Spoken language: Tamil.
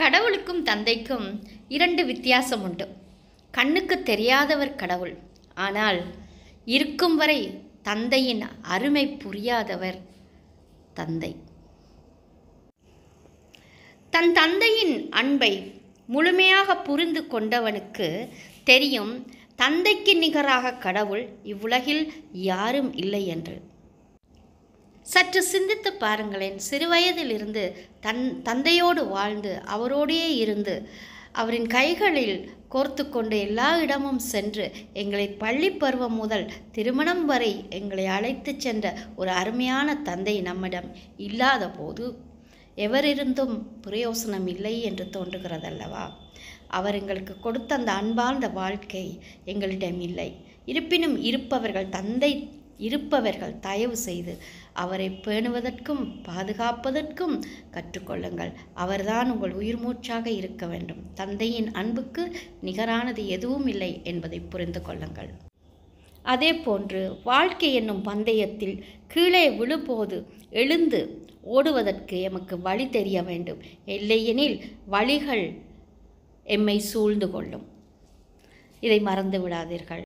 கடவுளுக்கும் தந்தைக்கும் இரண்டு வித்தியாசம் உண்டு. கண்ணுக்கு தெரியாதவர் கடவுள், ஆனால் இருக்கும் வரை தந்தையின் அருமை புரியாதவர் தந்தை. தன் தந்தையின் அன்பை முழுமையாக புரிந்து கொண்டவனுக்கு தெரியும் தந்தைக்கு நிகராக கடவுள் இவ்வுலகில் யாரும் இல்லை என்று. சற்று சிந்தித்து பாருங்களேன். சிறுவயதிலிருந்து தந்தையோடு வாழ்ந்து அவரோடையே இருந்து அவரின் கைகளில் கோர்த்து கொண்டு எல்லா இடமும் சென்று எங்களை பள்ளி பருவம் முதல் திருமணம் வரை எங்களை அழைத்து சென்ற ஒரு அருமையான தந்தை நம்மிடம் இல்லாத போது எவரிருந்தும் பிரயோசனம் இல்லை என்று தோன்றுகிறதல்லவா? அவர் எங்களுக்கு கொடுத்த அந்த அன்பார்ந்த வாழ்க்கை எங்களிடம் இல்லை. இருப்பினும் இருப்பவர்கள் தயவு செய்து அவரை பேணுவதற்கும் பாதுகாப்பதற்கும் கற்றுக்கொள்ளுங்கள். அவர்தான் உங்கள் உயிர் மூச்சாக இருக்க வேண்டும். தந்தையின் அன்புக்கு நிகரானது எதுவும் இல்லை என்பதை புரிந்து கொள்ளுங்கள். அதே போன்று வாழ்க்கை என்னும் பந்தயத்தில் கீழே விழும்போது எழுந்து ஓடுவதற்கு எமக்கு வழி தெரிய வேண்டும். இல்லையெனில் வழிகள் எம்மை சூழ்ந்து கொள்ளும். இதை மறந்து விடாதீர்கள்.